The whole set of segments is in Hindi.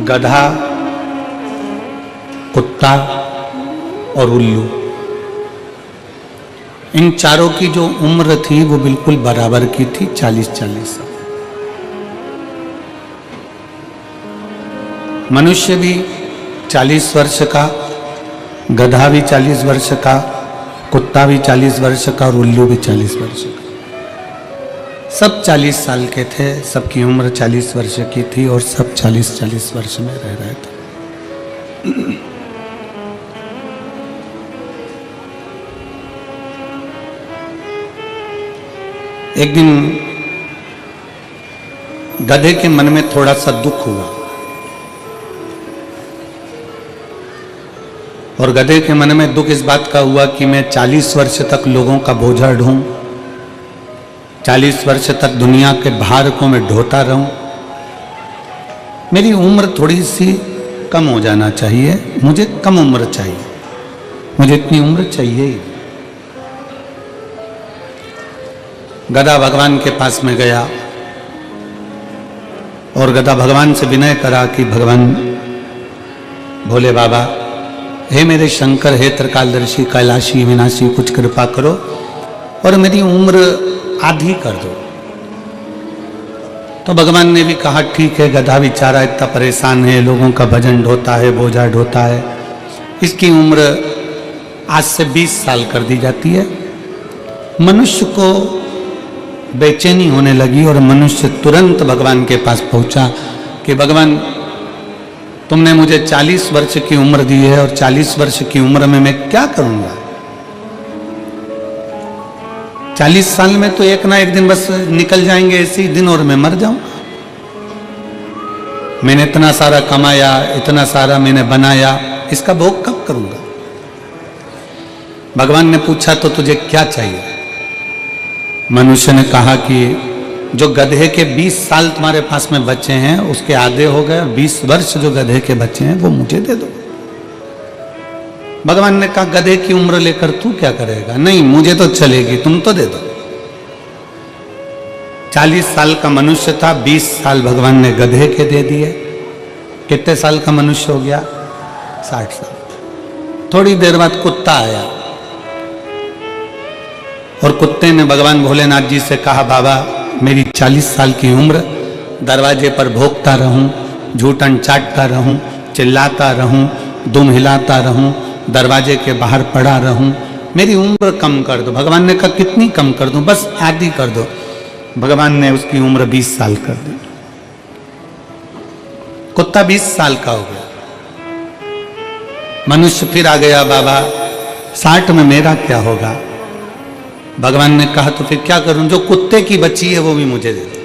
गधा, कुत्ता और उल्लू, इन चारों की जो उम्र थी वो बिल्कुल बराबर की थी, 40-40 साल। मनुष्य भी 40 वर्ष का, गधा भी 40 वर्ष का, कुत्ता भी 40 वर्ष का और उल्लू भी 40 वर्ष का। सब 40 साल के थे, सबकी उम्र 40 वर्ष की थी और सब 40-40 वर्ष में रह रहे थे। एक दिन गधे के मन में थोड़ा सा दुख हुआ और गधे के मन में दुख इस बात का हुआ कि मैं 40 वर्ष तक लोगों का बोझा ढूं, 40 वर्ष तक दुनिया के भार को मैं ढोता रहूं, मेरी उम्र थोड़ी सी कम हो जाना चाहिए, मुझे कम उम्र चाहिए, मुझे इतनी उम्र चाहिए ही। गधा भगवान के पास में गया और गधा भगवान से विनय करा कि भगवान भोले बाबा, हे मेरे शंकर, हे त्रिकालदर्शी, कैलाशी, विनाशी, कुछ कृपा करो और मेरी उम्र आधी कर दो। तो भगवान ने भी कहा ठीक है, गधा बेचारा इतना परेशान है, लोगों का भजन ढोता है, बोझा ढोता है, इसकी उम्र आज से 20 साल कर दी जाती है। मनुष्य को बेचैनी होने लगी और मनुष्य तुरंत भगवान के पास पहुंचा कि भगवान, तुमने मुझे 40 वर्ष की उम्र दी है और 40 वर्ष की उम्र में मैं क्या करूंगा? 40 साल में तो एक ना एक दिन बस निकल जाएंगे ऐसे ही दिन और मैं मर जाऊंगा। मैंने इतना सारा कमाया, इतना सारा मैंने बनाया, इसका भोग कब करूंगा? भगवान ने पूछा तो तुझे क्या चाहिए? मनुष्य ने कहा कि जो गधे के 20 साल तुम्हारे पास में बचे हैं उसके आधे हो गए, 20 वर्ष जो गधे के बचे हैं वो मुझे दे दो। भगवान ने कहा गधे की उम्र लेकर तू क्या करेगा? नहीं, मुझे तो चलेगी, तुम तो दे दो। 40 साल का मनुष्य था, 20 साल भगवान ने गधे के दे दिए। कितने साल का मनुष्य हो गया? 60 साल। थोड़ी देर बाद कुत्ता आया और कुत्ते ने भगवान भोलेनाथ जी से कहा, बाबा मेरी 40 साल की उम्र, दरवाजे पर भोंकता रहूं, झूठन चाटता रहूं, चिल्लाता रहूं, दुम हिलाता रहूं, दरवाजे के बाहर पड़ा रहूं, मेरी उम्र कम कर दो। भगवान ने कहा कितनी कम कर दूं? बस आधी कर दो। भगवान ने उसकी उम्र 20 साल कर दी। कुत्ता 20 साल का हो गया। मनुष्य फिर आ गया, बाबा 60 में मेरा क्या होगा? भगवान ने कहा तो फिर क्या करूं? जो कुत्ते की बच्ची है वो भी मुझे दे दो।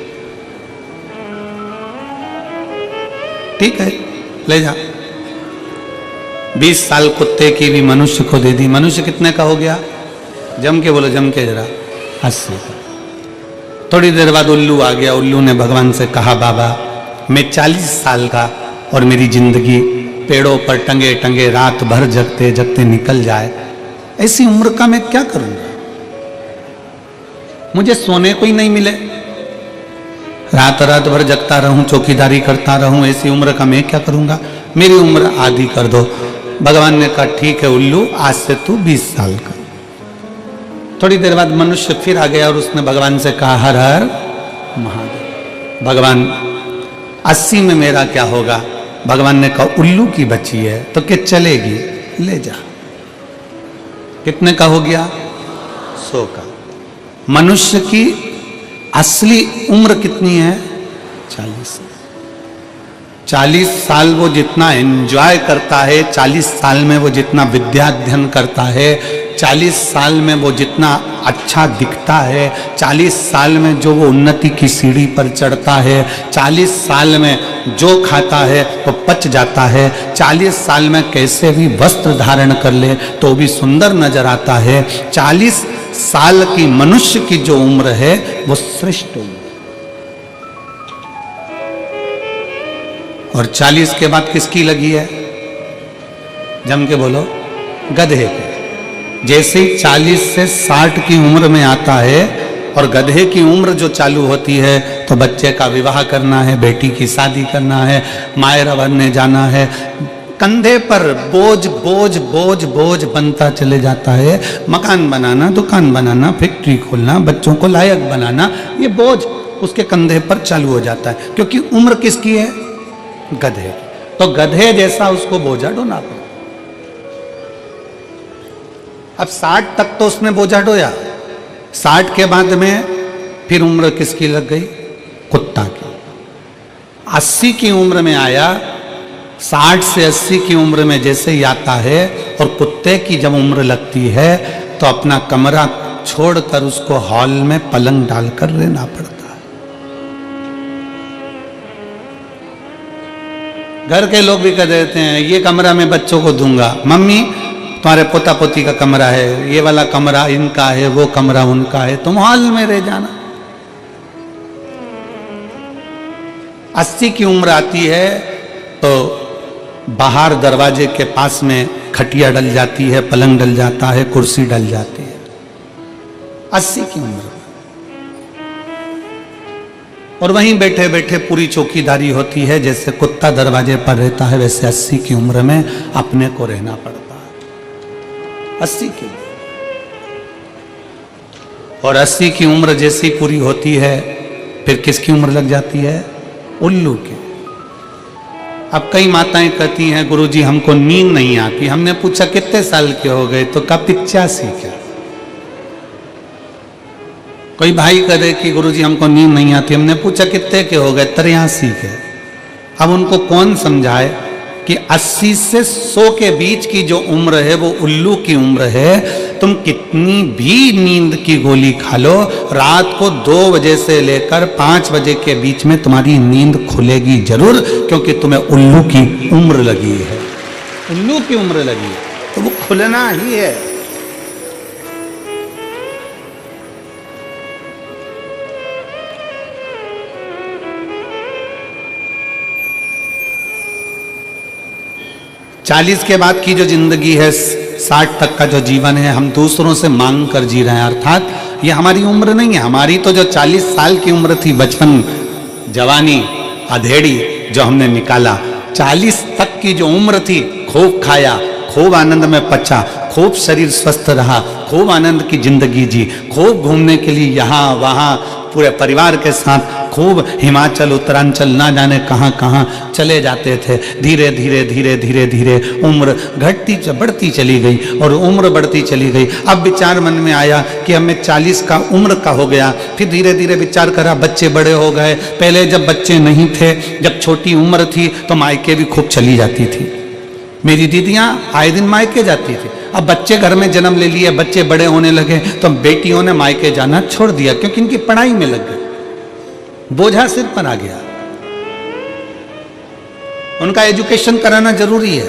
ठीक है, ले जा। 20 साल कुत्ते की भी मनुष्य को दे दी। मनुष्य कितने का हो गया? जम के बोलो, जम के जरा, 80 का। थोड़ी देर बाद उल्लू आ गया। उल्लू ने भगवान से कहा, बाबा मैं 40 साल का और मेरी जिंदगी पेड़ों पर टंगे टंगे रात भर जगते जगते निकल जाए, ऐसी उम्र का मैं क्या करूंगा? मुझे सोने को ही नहीं मिले, रात रात भर जगता रहूं, चौकीदारी करता रहूं, ऐसी उम्र का मैं क्या करूंगा? मेरी उम्र आधी कर दो। भगवान ने कहा ठीक है उल्लू, आज से तू 20 साल का। थोड़ी देर बाद मनुष्य फिर आ गया और उसने भगवान से कहा, हर हर महादेव। भगवान 80 में मेरा क्या होगा? भगवान ने कहा उल्लू की बच्ची है तो क्या चलेगी, ले जा। कितने का हो गया? 100 का। मनुष्य की असली उम्र कितनी है? 40। 40 साल वो जितना एंजॉय करता है, 40 साल में वो जितना विद्याध्ययन करता है, 40 साल में वो जितना अच्छा दिखता है, 40 साल में जो वो उन्नति की सीढ़ी पर चढ़ता है, 40 साल में जो खाता है वो पच जाता है, 40 साल में कैसे भी वस्त्र धारण कर ले तो भी सुंदर नजर आता है, 40 साल की मनुष्य की जो उम्र है वो श्रेष्ठ उम्र। और 40 के बाद किसकी लगी है? जम के बोलो, गधे के। जैसे 40 से 60 की उम्र में आता है और गधे की उम्र जो चालू होती है तो बच्चे का विवाह करना है, बेटी की शादी करना है, मायरा बनने जाना है। कंधे पर बोझ बोझ बोझ बोझ बनता चले जाता है। मकान बनाना, दुकान बनाना, फैक्ट्री खोलना, बच्चों को लायक बनाना, ये बोझ उसके कंधे पर चालू हो जाता है। क्योंकि उम्र किसकी है? गधे। तो गधे जैसा उसको बोझा ढोना पड़ा। अब 60 तक तो उसने बोझा ढोया, 60 के बाद में फिर उम्र किसकी लग गई? कुत्ता की। 80 की उम्र में आया, 60 से 80 की उम्र में जैसे ही आता है और कुत्ते की जब उम्र लगती है तो अपना कमरा छोड़कर उसको हॉल में पलंग डालकर रहना पड़ता है। घर के लोग भी कह देते हैं ये कमरा मैं बच्चों को दूंगा, मम्मी तुम्हारे पोता पोती का कमरा है, ये वाला कमरा इनका है, वो कमरा उनका है, तुम हॉल में रह जाना। 80 की उम्र आती है तो बाहर दरवाजे के पास में खटिया डल जाती है, पलंग डल जाता है, कुर्सी डल जाती है। 80 की उम्र और वहीं बैठे बैठे पूरी चौकीदारी होती है। जैसे कुत्ता दरवाजे पर रहता है वैसे 80 की उम्र में अपने को रहना पड़ता है। 80 की और 80 की उम्र जैसी पूरी होती है फिर किसकी उम्र लग जाती है? उल्लू की। अब कई माताएं कहती हैं गुरुजी हमको नींद नहीं आती। हमने पूछा कितने साल के हो गए तो कहा 85 के। कोई भाई कह दे कि गुरुजी हमको नींद नहीं आती। हमने पूछा कितने के हो गए? 83 के। अब उनको कौन समझाए कि 80 से 100 के बीच की जो उम्र है वो उल्लू की उम्र है। तुम कितनी भी नींद की गोली खा लो, रात को 2 बजे से लेकर 5 बजे के बीच में तुम्हारी नींद खुलेगी जरूर, क्योंकि तुम्हें उल्लू की उम्र लगी है। उल्लू की उम्र लगी है तो वो खुलना ही है। चालीस के बाद की जो जिंदगी है, 60 तक का जो जीवन है, हम दूसरों से मांग कर जी रहे हैं। अर्थात ये हमारी उम्र नहीं है। हमारी तो जो 40 साल की उम्र थी, बचपन, जवानी, अधेड़ी जो हमने निकाला, 40 तक की जो उम्र थी, खूब खाया, खूब आनंद में पचा, खूब शरीर स्वस्थ रहा, खूब आनंद की जिंदगी जी, खूब घूमने के लिए यहाँ वहाँ पूरे परिवार के साथ खूब हिमाचल उत्तरांचल ना जाने कहाँ कहाँ चले जाते थे। धीरे धीरे धीरे धीरे धीरे उम्र घटती बढ़ती चली गई और उम्र बढ़ती चली गई। अब विचार मन में आया कि अब मैं 40 का उम्र का हो गया। फिर धीरे धीरे विचार करा, बच्चे बड़े हो गए। पहले जब बच्चे नहीं थे, जब छोटी उम्र थी तो मायके भी खूब चली जाती थी। मेरी दीदियाँ आए दिन मायके जाती थी। अब बच्चे घर में जन्म ले लिए, बच्चे बड़े होने लगे तो बेटियों ने मायके जाना छोड़ दिया, क्योंकि इनकी पढ़ाई में लग गई, बोझा सिर पर आ गया। उनका एजुकेशन कराना जरूरी है।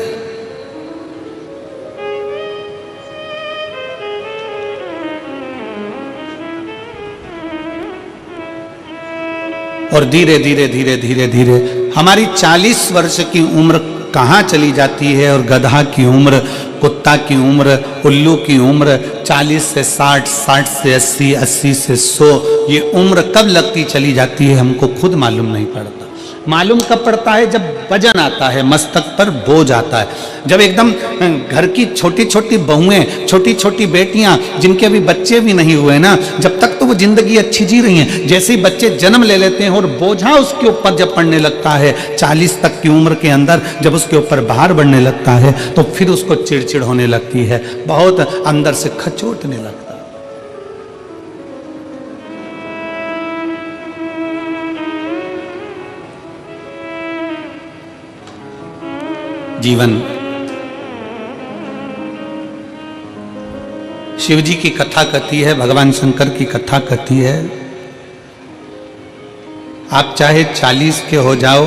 और धीरे धीरे धीरे धीरे धीरे हमारी 40 वर्ष की उम्र कहाँ चली जाती है और गधा की उम्र, कुत्ता की उम्र, उल्लू की उम्र 40 से 60, 60 से 80, 80 से 100, ये उम्र कब लगती चली जाती है हमको खुद मालूम नहीं पड़ता। मालूम कब पड़ता है? जब वजन आता है, मस्तक पर बोझ आता है, जब एकदम घर की छोटी छोटी बहुएं, छोटी छोटी बेटियां जिनके अभी बच्चे भी नहीं हुए ना, जब तक तो वो जिंदगी अच्छी जी रही हैं, जैसे ही बच्चे जन्म ले लेते हैं और बोझा उसके ऊपर जब पड़ने लगता है, 40 तक की उम्र के अंदर जब उसके ऊपर भार बढ़ने लगता है तो फिर उसको चिड़चिड़ होने लगती है, बहुत अंदर से खचोटने लगता है। जीवन शिव जी की कथा कहती है, भगवान शंकर की कथा कहती है, आप चाहे 40 के हो जाओ,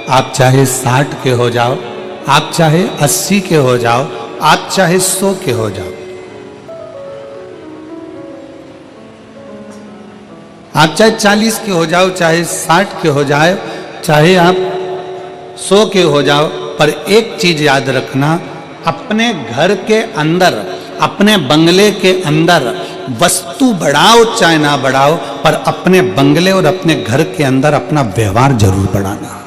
आप चाहे 60 के हो जाओ, आप चाहे 80 के हो जाओ, आप चाहे 100 के हो जाओ, आप चाहे 40 के हो जाओ, चाहे 60 के हो जाए, चाहे आप 100 के हो जाओ, पर एक चीज याद रखना, अपने घर के अंदर, अपने बंगले के अंदर वस्तु बढ़ाओ चाहे ना बढ़ाओ, पर अपने बंगले और अपने घर के अंदर अपना व्यवहार जरूर बढ़ाना।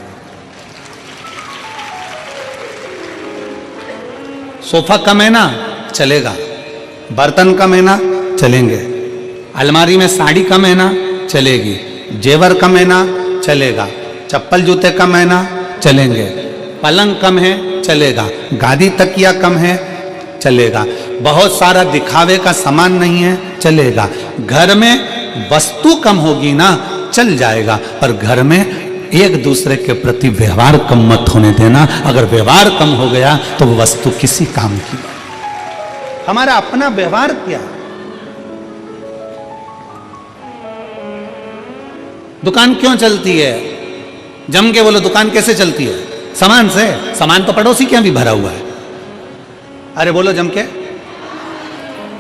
सोफा कम है ना, चलेगा। बर्तन कम है ना, चलेंगे। अलमारी में साड़ी कम है ना, चलेगी। जेवर कम है ना, चलेगा। चप्पल जूते कम है ना, चलेंगे। पलंग कम है, चलेगा। गादी तकिया कम है, चलेगा। बहुत सारा दिखावे का सामान नहीं है, चलेगा। घर में वस्तु कम होगी ना, चल जाएगा, पर घर में एक दूसरे के प्रति व्यवहार कम मत होने देना। अगर व्यवहार कम हो गया तो वो वस्तु किसी काम की। हमारा अपना व्यवहार क्या है? दुकान क्यों चलती है? जम के बोलो, दुकान कैसे चलती है? सामान से। सामान तो पड़ोसी के यहां भी भरा हुआ है। अरे बोलो जम के।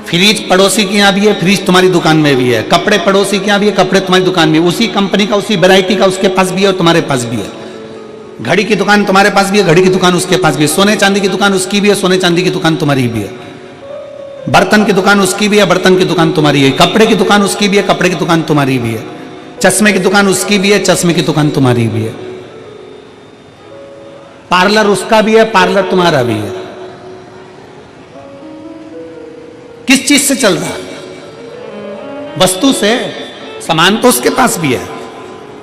फ्रिज पड़ोसी के यहां भी है, फ्रिज तुम्हारी दुकान में भी है। कपड़े पड़ोसी के यहां भी है, कपड़े तुम्हारी दुकान में। उसी कंपनी का, उसी वैरायटी का उसके पास भी है और तुम्हारे पास भी है। घड़ी की दुकान तुम्हारे पास भी है, घड़ी की दुकान उसके पास भी है। सोने चांदी की दुकान उसकी भी है, सोने चांदी की दुकान तुम्हारी भी है। बर्तन की दुकान उसकी भी है, बर्तन की दुकान तुम्हारी है। कपड़े की दुकान उसकी भी है, कपड़े की दुकान तुम्हारी भी है। चश्मे की दुकान उसकी भी है, चश्मे की दुकान तुम्हारी भी है। पार्लर उसका भी है, पार्लर तुम्हारा भी है। किस चीज से चल रहा है? वस्तु से। सामान तो उसके पास भी है।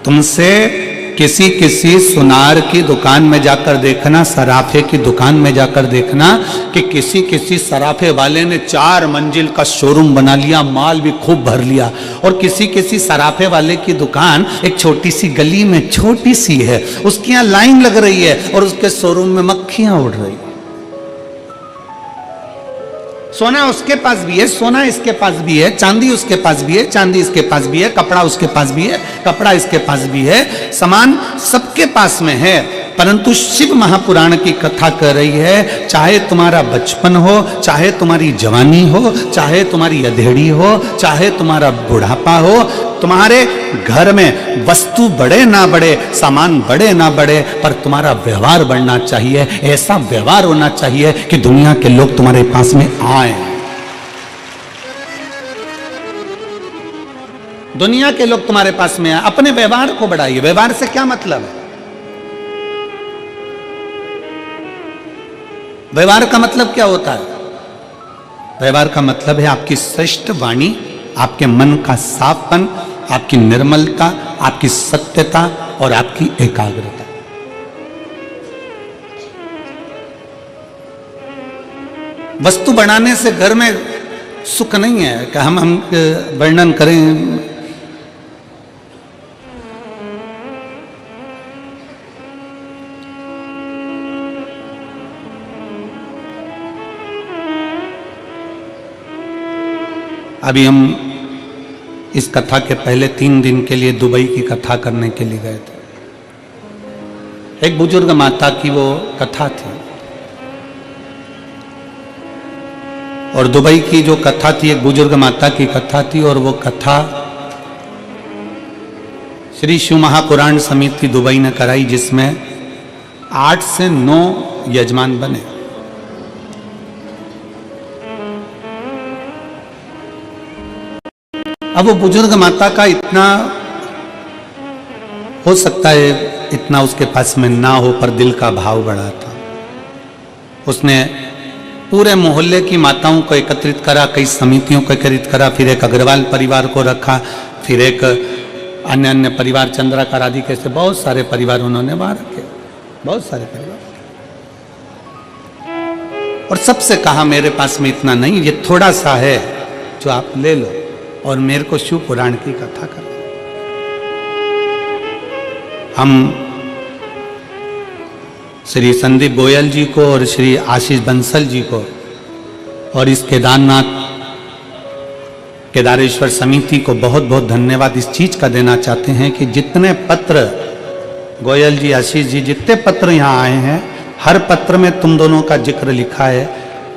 तुमसे किसी सुनार की दुकान में जाकर देखना, सराफे की दुकान में जाकर देखना कि किसी सराफे वाले ने 4 मंजिल का शोरूम बना लिया, माल भी खूब भर लिया। और किसी सराफे वाले की दुकान एक छोटी सी गली में छोटी सी है, उसके यहां लाइन लग रही है और उसके शोरूम में मक्खियां उड़ रही। सोना उसके पास भी है, सोना इसके पास भी है। चांदी उसके पास भी है, चांदी इसके पास भी है। कपड़ा उसके पास भी है, कपड़ा इसके पास भी है। सामान सबके पास में है। परंतु शिव महापुराण की कथा कर रही है, चाहे तुम्हारा बचपन हो, चाहे तुम्हारी जवानी हो, चाहे तुम्हारी अधेड़ी हो, चाहे तुम्हारा बुढ़ापा हो, तुम्हारे घर में वस्तु बढ़े ना बढ़े, सामान बढ़े ना बढ़े, पर तुम्हारा व्यवहार बढ़ना चाहिए। ऐसा व्यवहार होना चाहिए कि दुनिया के लोग तुम्हारे पास में आए। दुनिया के लोग तुम्हारे पास में आए। अपने व्यवहार को बढ़ाइए। व्यवहार से क्या मतलब है? व्यवहार का मतलब क्या होता है? व्यवहार का मतलब है आपकी श्रेष्ठ वाणी, आपके मन का साफपन, आपकी निर्मलता, आपकी सत्यता और आपकी एकाग्रता। वस्तु बनाने से घर में सुख नहीं है कि हम वर्णन करें। अभी हम इस कथा के पहले 3 दिन के लिए दुबई की कथा करने के लिए गए थे। एक बुजुर्ग माता की वो कथा थी और दुबई की जो कथा थी एक बुजुर्ग माता की कथा थी और वो कथा श्री शिव महापुराण समिति दुबई ने कराई, जिसमें 8 से 9 यजमान बने। अब वो बुजुर्ग माता का इतना हो सकता है, इतना उसके पास में ना हो, पर दिल का भाव बड़ा था। उसने पूरे मोहल्ले की माताओं को एकत्रित करा, कई समितियों को एकत्रित करा, फिर एक अग्रवाल परिवार को रखा, फिर एक अन्य परिवार, चंद्राकार आदि कैसे बहुत सारे परिवार उन्होंने वहां रखे, बहुत सारे परिवार। और सबसे कहा मेरे पास में इतना नहीं, ये थोड़ा सा है जो आप ले लो और मेरे को शिव पुराण की कथा कर। हम श्री संदीप गोयल जी को और श्री आशीष बंसल जी को और इस केदारेश्वर समिति को बहुत बहुत धन्यवाद इस चीज का देना चाहते हैं कि जितने पत्र गोयल जी, आशीष जी, जितने पत्र यहाँ आए हैं, हर पत्र में तुम दोनों का जिक्र लिखा है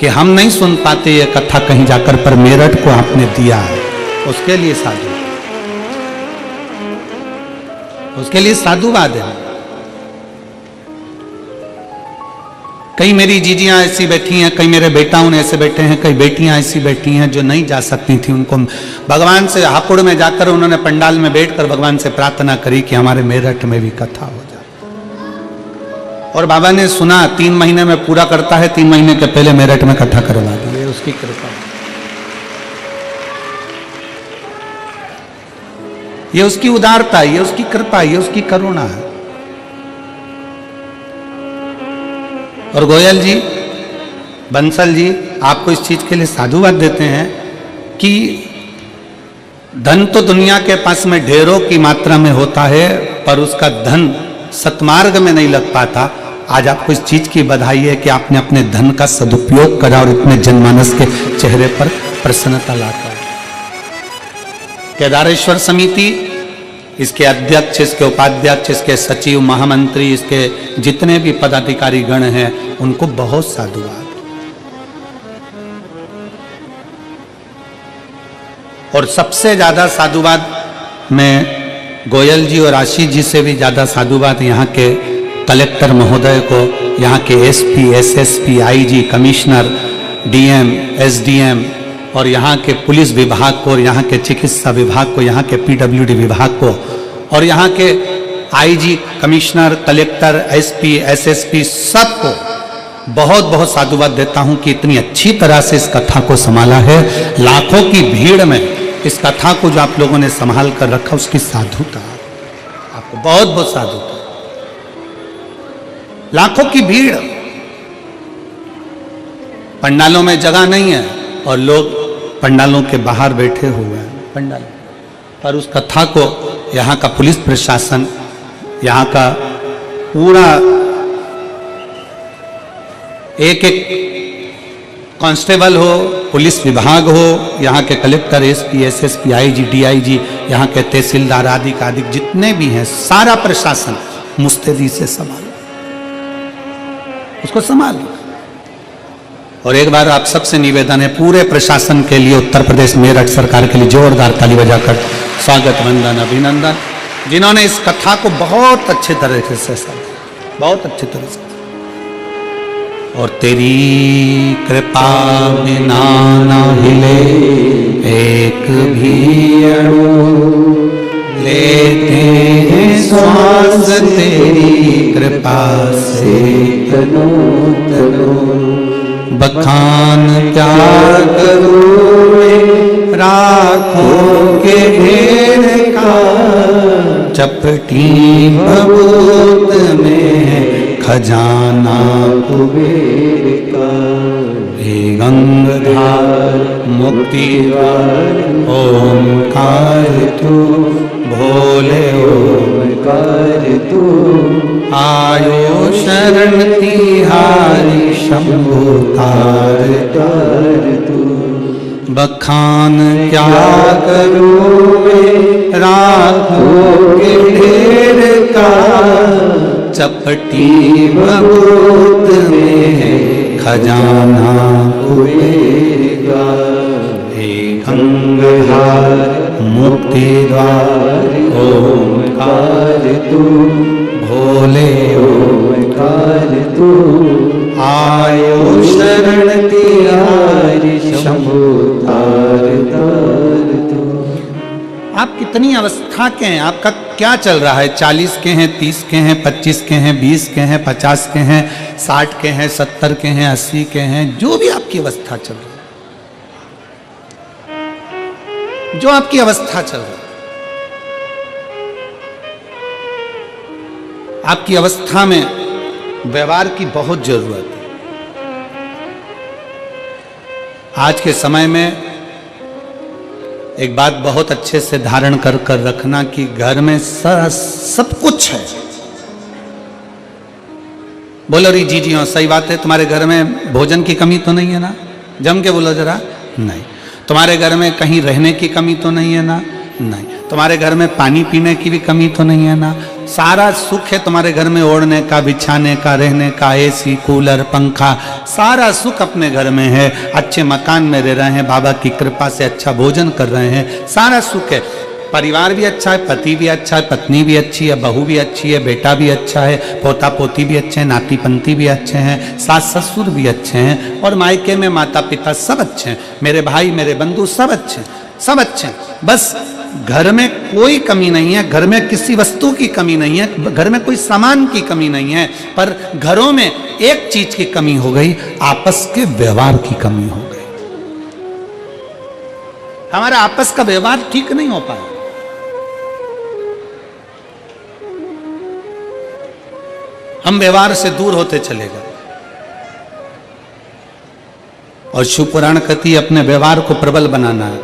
कि हम नहीं सुन पाते ये कथा कहीं जाकर, पर मेरठ को आपने दिया है। उसके लिए साधु, उसके लिए साधुवाद है। कई मेरी जीजियां ऐसी बैठी हैं, कई मेरे बेटाओं ने ऐसे बैठे हैं, कई बेटियां ऐसी बैठी हैं जो नहीं जा सकती थी। उनको भगवान से हापुड़ में जाकर उन्होंने पंडाल में बैठकर भगवान से प्रार्थना करी कि हमारे मेरठ में भी कथा हो जाए। और बाबा ने सुना 3 महीने में पूरा करता है, 3 महीने के पहले मेरठ में कथा करवा दी। ये उसकी कृपा, ये उसकी उदारता, ये उसकी कृपा, ये उसकी करुणा है। और गोयल जी, बंसल जी आपको इस चीज के लिए साधुवाद देते हैं कि धन तो दुनिया के पास में ढेरों की मात्रा में होता है, पर उसका धन सतमार्ग में नहीं लग पाता। आज आपको इस चीज की बधाई है कि आपने अपने धन का सदुपयोग करा और इतने जनमानस के चेहरे पर प्रसन्नता लाकर। केदारेश्वर समिति, इसके अध्यक्ष, इसके उपाध्यक्ष, इसके सचिव, महामंत्री, इसके जितने भी पदाधिकारी गण हैं, उनको बहुत साधुवाद। और सबसे ज्यादा साधुवाद मैं गोयल जी और आशीष जी से भी ज्यादा साधुवाद यहाँ के कलेक्टर महोदय को, यहाँ के SP, SSP, IG, commissioner, DM, SDM और यहाँ के पुलिस विभाग को, और यहाँ के चिकित्सा विभाग को, यहाँ के पीडब्ल्यूडी विभाग को, और यहाँ के IG, commissioner, collector, SP, SSP सबको बहुत बहुत साधुवाद देता हूँ कि इतनी अच्छी तरह से इस कथा को संभाला है। लाखों की भीड़ में इस कथा को जो आप लोगों ने संभाल कर रखा, उसकी साधुता, आपको बहुत बहुत साधुता। लाखों की भीड़, पंडालों में जगह नहीं है और लोग पंडालों के बाहर बैठे हुए हैं पंडाल पर। उस कथा को यहाँ का पुलिस प्रशासन, यहाँ का पूरा एक एक कांस्टेबल हो, पुलिस विभाग हो, यहाँ के collector, SP, SSP, IG, DIG, यहाँ के तहसीलदार आदि जितने भी हैं, सारा प्रशासन मुस्तैदी से संभालो, उसको संभालो। और एक बार आप सबसे निवेदन है, पूरे प्रशासन के लिए, उत्तर प्रदेश मेरठ सरकार के लिए जोरदार ताली बजाकर स्वागत, वंदन, अभिनंदन, जिन्होंने इस कथा को बहुत अच्छे तरीके से समझा, बहुत अच्छे तरह से। और तेरी कृपा बिना ना हिले एक भी अणु, लेते हैं श्वास तेरी कृपा से तनो तनो। बखान क्या करूं राखों के ढेर का, चपटी भभूत में खजाना कुबेर का। हे गंगाधार मुक्ति द्वार ओंकार तू, भोले ओंकार तू। आयो शरण तिहारी शंभु तार तार तू। बखान क्या करूं मैं राखों के ढेर का, चपटी भभूत में खजाना कुबेर का। हे गंगाधार मुक्ति द्वार ओंकार तू, भोले ओंकार तू। आयो शरण तिहारी शंभु तार तार तू। आप कितनी अवस्था के हैं, आपका क्या चल रहा है? 40 के हैं, 30 के हैं, 25 के हैं, 20 के हैं, 50 के हैं, 60 के हैं, 70 के हैं, 80 के हैं, जो भी आपकी अवस्था चल रही है, जो आपकी अवस्था चल रही है, आपकी अवस्था में व्यवहार की बहुत जरूरत है। आज के समय में एक बात बहुत अच्छे से धारण कर कर रखना कि घर में सब कुछ है। बोलो री जी हाँ, सही बात है। तुम्हारे घर में भोजन की कमी तो नहीं है ना? जम के बोलो जरा। नहीं। तुम्हारे घर में कहीं रहने की कमी तो नहीं है ना? नहीं। तुम्हारे घर में पानी पीने की भी कमी तो नहीं है ना? सारा सुख है तुम्हारे घर में, ओढ़ने का, बिछाने का, रहने का, एसी, कूलर, पंखा, सारा सुख अपने घर में है। अच्छे मकान में रह रहे हैं, बाबा की कृपा से अच्छा भोजन कर रहे हैं, सारा सुख है। परिवार भी अच्छा है, पति भी अच्छा है, पत्नी भी अच्छी है, बहू भी अच्छी है, बेटा भी अच्छा है, पोता पोती भी अच्छे हैं, नाती पंती भी अच्छे हैं, सास ससुर भी अच्छे हैं, और मायके में माता पिता सब अच्छे हैं, मेरे भाई मेरे बंधु सब अच्छे हैं, सब अच्छे हैं। बस घर में कोई कमी नहीं है, घर में किसी वस्तु की कमी नहीं है, घर में कोई सामान की कमी नहीं है, पर घरों में एक चीज की कमी हो गई, आपस के व्यवहार की कमी हो गई। हमारा आपस का व्यवहार ठीक नहीं हो पाया। हम व्यवहार से दूर होते चले गए। और शिव पुराण कहती है अपने व्यवहार को प्रबल बनाना है।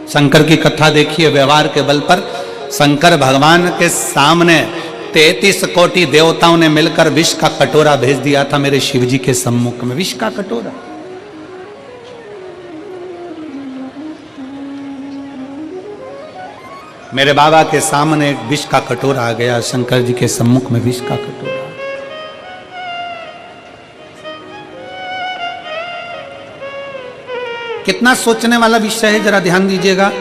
शंकर की कथा देखिए, व्यवहार के बल पर शंकर भगवान के सामने 33 कोटि देवताओं ने मिलकर विष का कटोरा भेज दिया था मेरे शिव जी के सम्मुख में। विष का कटोरा, मेरे बाबा के सामने एक विष का कटोरा आ गया, शंकर जी के सम्मुख में विष का कटोरा। कितना सोचने वाला विषय है, जरा ध्यान दीजिएगा।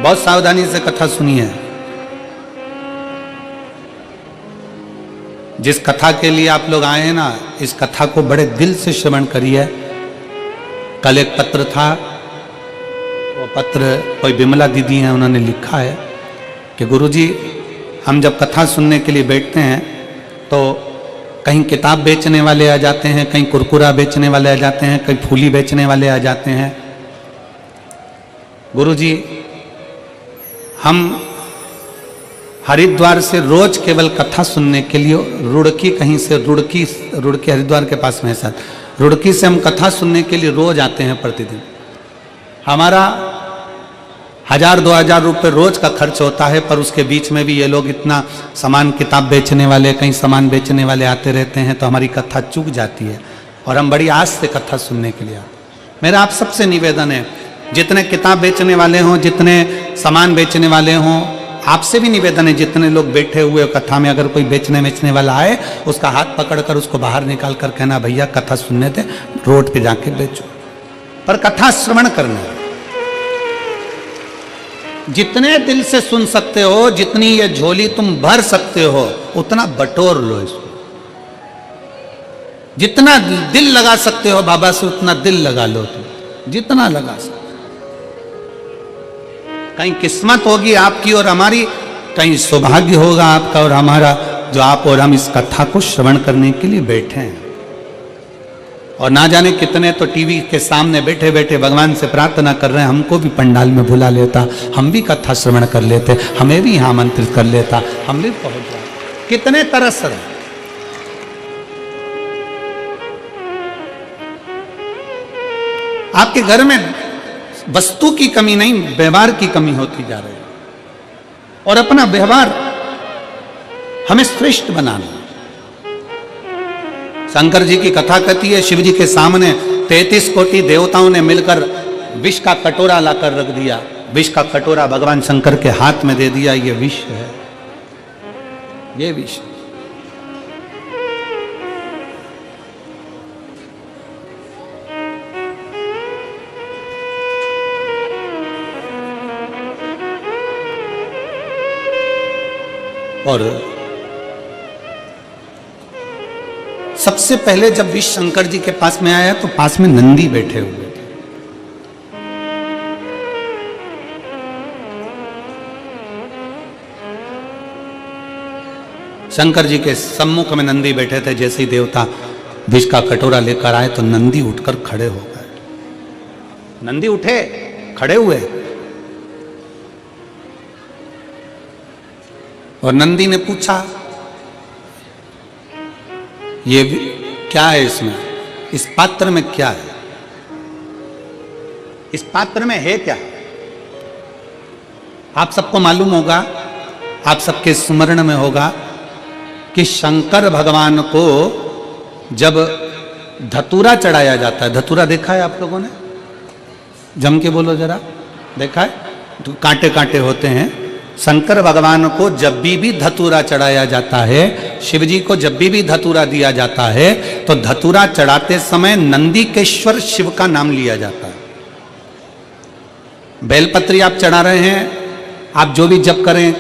बहुत सावधानी से कथा सुनिए। जिस कथा के लिए आप लोग आए हैं ना, इस कथा को बड़े दिल से श्रवण करिए। कल एक पत्र था, वो पत्र कोई विमला दीदी हैं, उन्होंने लिखा है कि गुरुजी हम जब कथा सुनने के लिए बैठते हैं तो कहीं किताब बेचने वाले आ जाते हैं, कहीं कुरकुरा बेचने वाले आ जाते हैं, कहीं फूली बेचने वाले आ जाते हैं। गुरुजी हम हरिद्वार से रोज केवल कथा सुनने के लिए रुड़की, कहीं से रुड़की हरिद्वार के पास में है सर, रुड़की से हम कथा सुनने के लिए रोज आते हैं प्रतिदिन। हमारा 1000-2000 रुपये रोज का खर्च होता है, पर उसके बीच में भी ये लोग इतना सामान, किताब बेचने वाले, कहीं सामान बेचने वाले आते रहते हैं, तो हमारी कथा चूक जाती है और हम बड़ी आस से कथा सुनने के लिए आते। मेरा आप सबसे निवेदन है, जितने किताब बेचने वाले हों, जितने सामान बेचने वाले हों, आपसे भी निवेदन है, जितने लोग बैठे हुए कथा में अगर कोई बेचने वाला आए, उसका हाथ पकड़कर उसको बाहर निकाल कर कहना भैया कथा सुनने थे, रोड पे जाके बेचो, पर कथा श्रवण करना। जितने दिल से सुन सकते हो, जितनी ये झोली तुम भर सकते हो, उतना बटोर लो इसको। जितना दिल लगा सकते हो बाबा से, उतना दिल लगा लो तुम, जितना लगा सकते। कहीं किस्मत होगी आपकी और हमारी, कहीं सौभाग्य होगा आपका और हमारा, जो आप और हम इस कथा को श्रवण करने के लिए बैठे हैं। और ना जाने कितने तो टीवी के सामने बैठे बैठे भगवान से प्रार्थना कर रहे हैं, हमको भी पंडाल में बुला लेता, हम भी कथा श्रवण कर लेते, हमें भी यहाँ आमंत्रित कर लेता, हम भी पहुंच जाते। कितने तरस रहे। आपके घर में वस्तु की कमी नहीं, व्यवहार की कमी होती जा रही है। और अपना व्यवहार हमें श्रेष्ठ बनाना। शंकर जी की कथा कहती है, शिव जी के सामने 33 कोटि देवताओं ने मिलकर विष का कटोरा लाकर रख दिया। विष का कटोरा भगवान शंकर के हाथ में दे दिया, ये विष है, ये विष। और सबसे पहले जब विष शंकर जी के पास में आया तो पास में नंदी बैठे हुए थे। शंकर जी के सम्मुख में नंदी बैठे थे। जैसे ही देवता विष का कटोरा लेकर आए तो नंदी उठकर खड़े हो गए। नंदी उठे, खड़े हुए, और नंदी ने पूछा ये क्या है, इसमें, इस पात्र में क्या है, इस पात्र में है क्या। आप सबको मालूम होगा, आप सबके स्मरण में होगा कि शंकर भगवान को जब धतूरा चढ़ाया जाता है, धतूरा देखा है आप लोगों ने, जम के बोलो जरा, देखा है, तो कांटे कांटे होते हैं। शंकर भगवान को जब भी धतूरा चढ़ाया जाता है, शिव जी को जब भी धतूरा दिया जाता है, तो धतूरा चढ़ाते समय नंदीकेश्वर शिव का नाम लिया जाता है। बेलपत्री आप चढ़ा रहे हैं, आप जो भी जप करें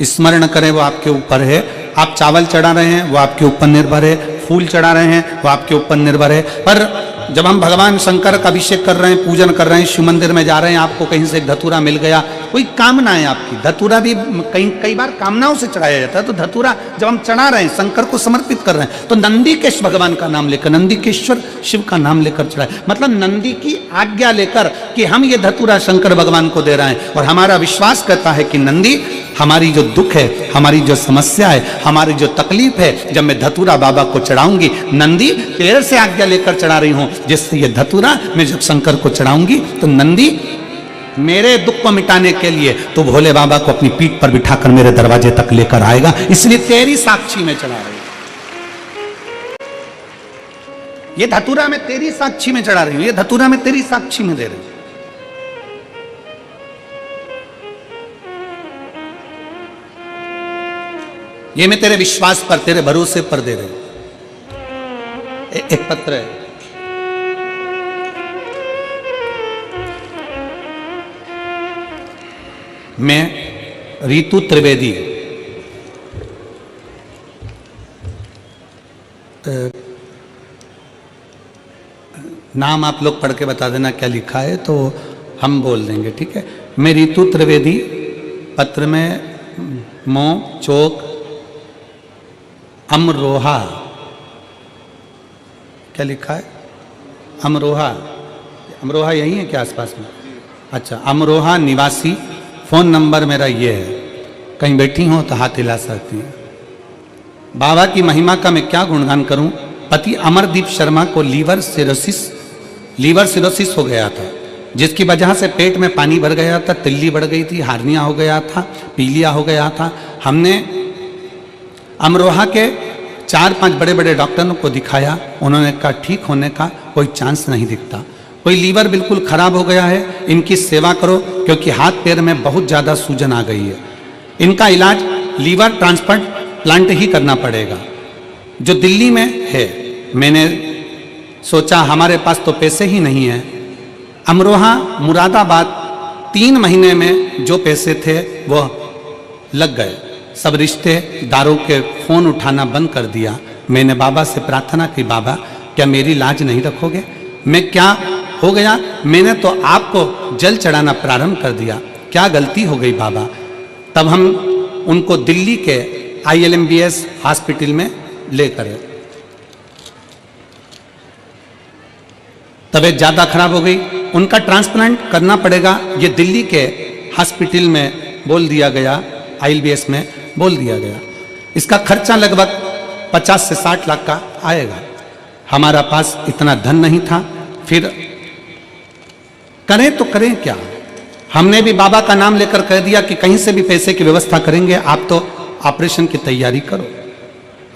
स्मरण करें वो आपके ऊपर है। आप चावल चढ़ा रहे हैं वो आपके ऊपर निर्भर है, फूल चढ़ा रहे हैं वो आपके ऊपर निर्भर है। पर जब हम भगवान शंकर का अभिषेक कर रहे हैं, पूजन कर रहे हैं, शिव मंदिर में जा रहे हैं, आपको कहीं से धतूरा मिल गया, कोई कामना है आपकी, धतूरा भी कई बार कामनाओं से चढ़ाया जाता है। तो धतूरा जब हम चढ़ा रहे हैं, शंकर को समर्पित कर रहे हैं, तो नंदीकेश भगवान का नाम लेकर, नंदीकेश्वर शिव का नाम लेकर चढ़ाए, मतलब नंदी की आज्ञा लेकर कि हम ये धतूरा शंकर भगवान को दे रहे हैं। और हमारा विश्वास करता है कि नंदी हमारी जो दुख है, हमारी जो समस्या है, हमारी जो तकलीफ है, जब मैं धतूरा बाबा को चढ़ाऊंगी, नंदी तेरे से आज्ञा लेकर चढ़ा रही हूं, जिससे ये धतूरा मैं जब शंकर को चढ़ाऊंगी तो नंदी मेरे दुख को मिटाने के लिए तो भोले बाबा को अपनी पीठ पर बिठाकर मेरे दरवाजे तक लेकर आएगा, इसलिए तेरी साक्षी में चढ़ा रही हूं। ये धतूरा मैं तेरी साक्षी में चढ़ा रही हूं, ये धतूरा मैं तेरी साक्षी में दे रही हूं। ये मैं तेरे विश्वास पर, तेरे भरोसे पर दे रही हूं। एक पत्र है, मैं रीतु त्रिवेदी, नाम आप लोग पढ़ के बता देना क्या लिखा है तो हम बोल देंगे, ठीक है। मैं रीतु त्रिवेदी, पत्र में मो चौक अमरोहा, क्या लिखा है? अमरोहा, अमरोहा यही है क्या आसपास में? अच्छा, अमरोहा निवासी, फोन नंबर मेरा ये है, कहीं बैठी हो तो हाथ हिला सकती हैं। बाबा की महिमा का मैं क्या गुणगान करूं। पति अमरदीप शर्मा को लीवर सिरोसिस हो गया था, जिसकी वजह से पेट में पानी भर गया था, तिल्ली बढ़ गई थी, हार्निया हो गया था, पीलिया हो गया था। हमने अमरोहा के 4-5 बड़े बड़े डॉक्टरों को दिखाया, उन्होंने कहा ठीक होने का कोई चांस नहीं दिखता, कोई लीवर बिल्कुल खराब हो गया है, इनकी सेवा करो क्योंकि हाथ पैर में बहुत ज़्यादा सूजन आ गई है, इनका इलाज लीवर ट्रांसप्लांट ही करना पड़ेगा जो दिल्ली में है। मैंने सोचा हमारे पास तो पैसे ही नहीं हैं। अमरोहा मुरादाबाद 3 महीने में जो पैसे थे वो लग गए, सब रिश्तेदारों के फ़ोन उठाना बंद कर दिया। मैंने बाबा से प्रार्थना की, बाबा क्या मेरी लाज नहीं रखोगे? मैं क्या हो गया? मैंने तो आपको जल चढ़ाना प्रारंभ कर दिया, क्या गलती हो गई बाबा? तब हम उनको दिल्ली के ILMBS हॉस्पिटल में लेकर गए। तबीयत ज़्यादा खराब हो गई, उनका ट्रांसप्लांट करना पड़ेगा, ये दिल्ली के हॉस्पिटल में बोल दिया गया, ILBS में बोल दिया गया। इसका खर्चा लगभग 50 से 60 लाख का आएगा। हमारा पास इतना धन नहीं था, फिर करें तो करें क्या? हमने भी बाबा का नाम लेकर कह दिया कि कहीं से भी पैसे की व्यवस्था करेंगे, आप तो ऑपरेशन की तैयारी करो।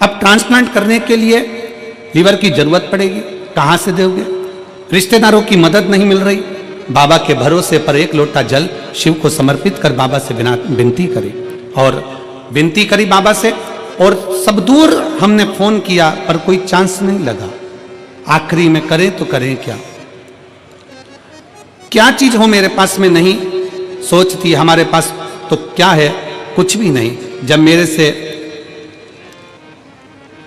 अब ट्रांसप्लांट करने के लिए लीवर की जरूरत पड़ेगी, कहाँ से दोगे? रिश्तेदारों की मदद नहीं मिल रही। बाबा के भरोसे पर 1 लोटा जल शिव को समर्पित कर बाबा से विनती करी, और विनती करी बाबा से, और सब दूर हमने फोन किया पर कोई चांस नहीं लगा। आखिरी में करें तो करें क्या? क्या चीज हो मेरे पास में नहीं, सोचती हमारे पास तो क्या है, कुछ भी नहीं। जब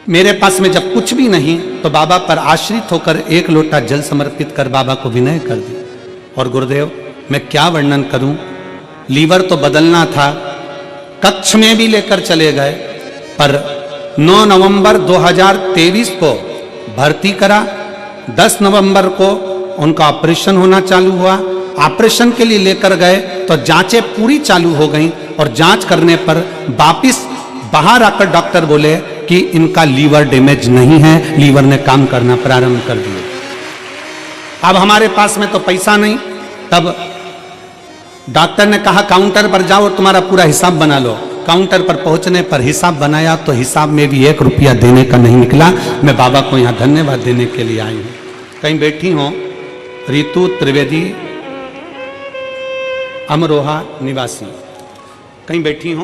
मेरे पास में जब कुछ भी नहीं, तो बाबा पर आश्रित होकर 1 लोटा जल समर्पित कर बाबा को विनय कर दी। और गुरुदेव मैं क्या वर्णन करूं, लीवर तो बदलना था, कक्ष में भी लेकर चले गए, पर 9 नवंबर 2023 को भर्ती करा, 10 नवंबर को उनका ऑपरेशन होना चालू हुआ। ऑपरेशन के लिए लेकर गए तो जांचें पूरी चालू हो गई, और जांच करने पर वापिस बाहर आकर डॉक्टर बोले कि इनका लीवर डैमेज नहीं है, लीवर ने काम करना प्रारंभ कर दिया। अब हमारे पास में तो पैसा नहीं, तब डॉक्टर ने कहा काउंटर पर जाओ और तुम्हारा पूरा हिसाब बना लो। काउंटर पर पहुंचने पर हिसाब बनाया तो हिसाब में भी 1 रुपया देने का नहीं निकला। मैं बाबा को यहाँ धन्यवाद देने के लिए आई हूँ। कहीं बैठी हो, रीतु त्रिवेदी, अमरोहा निवासी, कहीं बैठी हो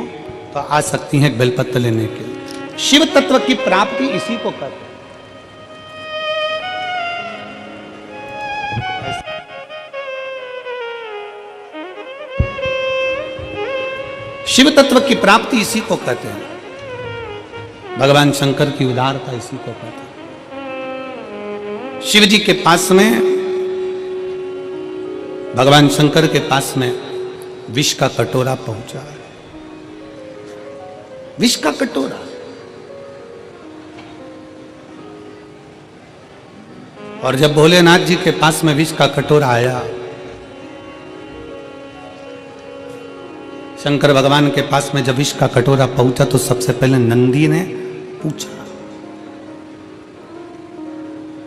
तो आ सकती हैं बेलपत्र लेने के लिए। शिव तत्व की प्राप्ति इसी को करते हैं। शिव तत्व की प्राप्ति इसी को कहते हैं, भगवान शंकर की उदारता इसी को कहते हैं। शिव जी के पास में, भगवान शंकर के पास में विष का कटोरा पहुंचा है, विष का कटोरा। और जब भोलेनाथ जी के पास में विष का कटोरा आया, शंकर भगवान के पास में जब विष का कटोरा पहुंचा तो सबसे पहले नंदी ने पूछा,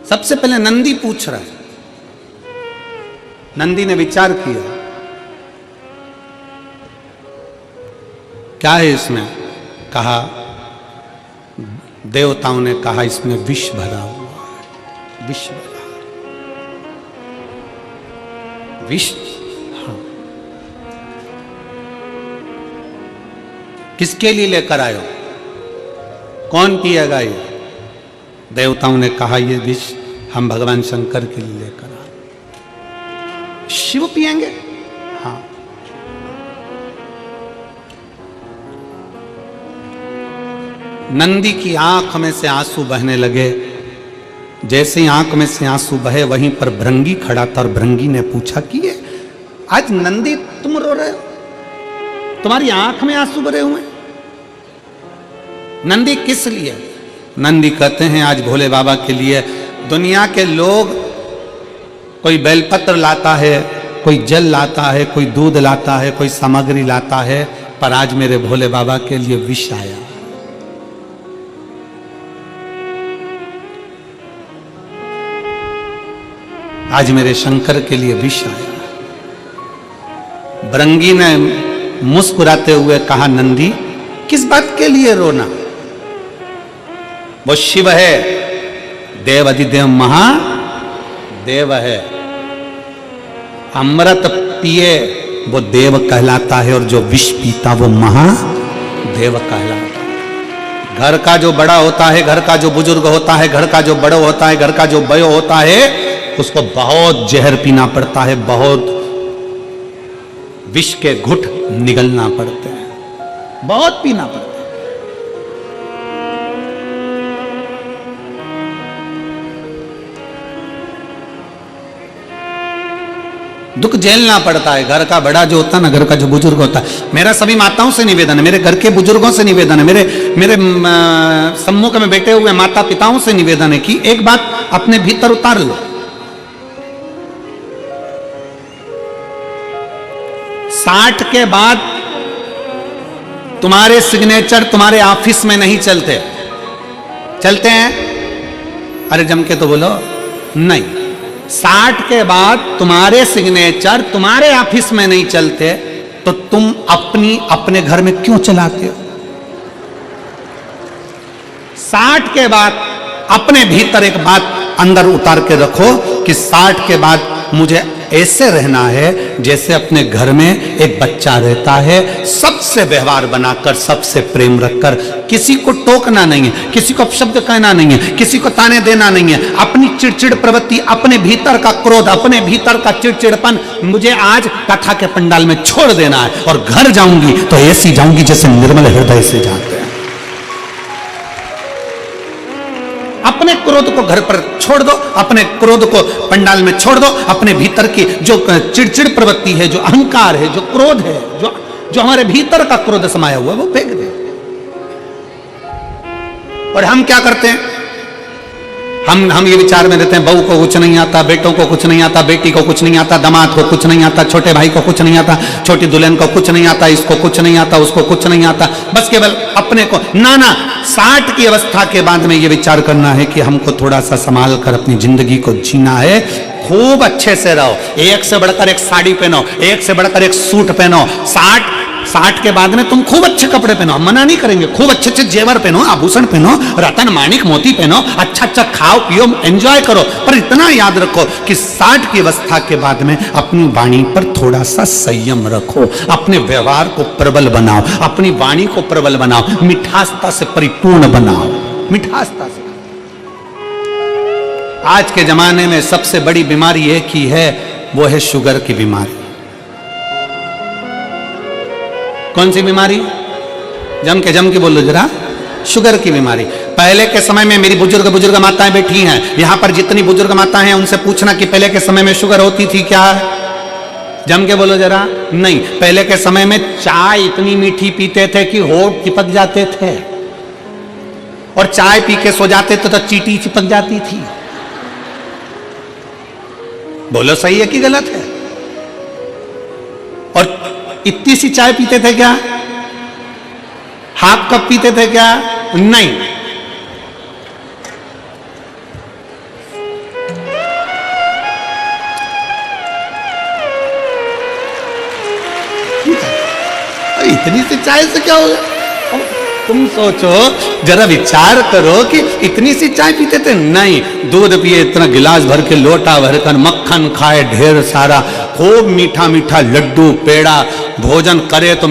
सबसे पहले नंदी पूछ रहा है। नंदी ने विचार किया, क्या है इसमें? कहा, देवताओं ने कहा इसमें विष भरा हुआ है, विष भरा, विष। हाँ, किसके लिए लेकर आयो? कौन पिएगा ये? देवताओं ने कहा ये विष हम भगवान शंकर के लिए लेकर आए। शिव पिएंगे? हाँ। नंदी की आंख में से आंसू बहने लगे। जैसे ही आंख में से आंसू बहे वहीं पर भृंगी खड़ा था और भृंगी ने पूछा कि ये आज नंदी तुम रो रहे हो, तुम्हारी आंख में आंसू भरे हुए? नंदी किस लिए? नंदी कहते हैं आज भोले बाबा के लिए। दुनिया के लोग कोई बेलपत्र लाता है, कोई जल लाता है, कोई दूध लाता है, कोई सामग्री लाता है, पर आज मेरे भोले बाबा के लिए विष आया। आज मेरे शंकर के लिए विष आया। भृंगी ने मुस्कुराते हुए कहा, नंदी किस बात के लिए रोना? वो शिव है, देव अधिदेव महादेव है। अमृत पिए वो देव कहलाता है और जो विष पीता वो महादेव कहलाता है। घर का जो बड़ा होता है, घर का जो बुजुर्ग होता है, घर का जो बड़ा होता है, घर का जो बयो होता है, उसको बहुत जहर पीना पड़ता है, बहुत विष के घुट निगलना पड़ते हैं, बहुत पीना पड़ता है। दुख झेलना पड़ता है। घर का बड़ा जो होता है ना, घर का जो बुजुर्ग होता है, मेरा सभी माताओं से निवेदन है, मेरे घर के बुजुर्गों से निवेदन है, मेरे सम्मुख में बैठे हुए माता पिताओं से निवेदन है कि एक बात अपने भीतर उतार लो। 60 के बाद तुम्हारे सिग्नेचर तुम्हारे ऑफिस में नहीं चलते। चलते हैं? अरे जम के तो बोलो नहीं। 60 के बाद तुम्हारे सिग्नेचर तुम्हारे ऑफिस में नहीं चलते तो तुम अपने घर में क्यों चलाते हो? 60 के बाद अपने भीतर एक बात अंदर उतार के रखो कि 60 के बाद मुझे ऐसे रहना है जैसे अपने घर में एक बच्चा रहता है, सबसे व्यवहार बनाकर, सबसे प्रेम रखकर, किसी को टोकना नहीं है, किसी को अपशब्द कहना नहीं है, किसी को ताने देना नहीं है। अपनी चिड़चिड़ प्रवृत्ति, अपने भीतर का क्रोध, अपने भीतर का चिड़चिड़पन मुझे आज कथा के पंडाल में छोड़ देना है और घर जाऊंगी तो ऐसी जाऊंगी जैसे निर्मल हृदय से जाते हैं। अपने क्रोध को घर पर छोड़ दो, अपने क्रोध को पंडाल में छोड़ दो, अपने भीतर की जो चिड़चिड़ प्रवृत्ति है, जो अहंकार है, जो क्रोध है, जो हमारे भीतर का क्रोध समाया हुआ है, वो फेंक दे। और हम क्या करते हैं? हम ये विचार में रहते हैं, बहू को कुछ नहीं आता, बेटों को कुछ नहीं आता, बेटी को कुछ नहीं आता, दामाद को कुछ नहीं आता, छोटे भाई को कुछ नहीं आता, छोटी दुल्हन को कुछ नहीं आता, इसको कुछ नहीं आता, उसको कुछ नहीं आता, बस केवल अपने को। ना 60 की अवस्था के बाद में ये विचार करना है कि हमको थोड़ा सा संभाल कर अपनी जिंदगी को जीना है। खूब अच्छे से रहो, एक से बढ़कर एक साड़ी पहनो, एक से बढ़कर एक सूट पहनो। 60 के बाद में तुम खूब अच्छे कपड़े पहनो, हम मना नहीं करेंगे, खूब अच्छे अच्छे जेवर पहनो, आभूषण पहनो, रतन माणिक मोती पहनो, अच्छा अच्छा खाओ पियो, एंजॉय करो। पर इतना याद रखो कि 60 की अवस्था के बाद में अपनी वाणी पर थोड़ा सा संयम रखो, अपने व्यवहार को प्रबल बनाओ, अपनी वाणी को प्रबल बनाओ, मिठासता से परिपूर्ण बनाओ, मिठासता से। आज के जमाने में सबसे बड़ी बीमारी एक ही है, वो है शुगर की बीमारी। कौन सी बीमारी? जम के बोलो जरा। शुगर की बीमारी। पहले के समय में मेरी बुजुर्ग माताएं बैठी हैं यहां पर, जितनी बुजुर्ग माताएं हैं उनसे पूछना कि पहले के समय में शुगर होती थी क्या? जम के बोलो जरा। नहीं, पहले के समय में चाय इतनी मीठी पीते थे कि होठ चिपक जाते थे, और चाय पी के सो जाते थे तो चींटी चिपक जाती थी। बोलो सही है कि गलत है? और इतनी सी चाय पीते थे क्या? हाफ कप पीते थे क्या? नहीं। इतनी सी चाय से क्या होगा? तुम सोचो जरा, विचार करो कि इतनी सी चाय पीते थे। नहीं, दूध पिए इतना गिलास भर के, लोटा भरकर, मक्खन खाए ढेर सारा, खूब मीठा मीठा लड्डू पेड़ा, भोजन करे तो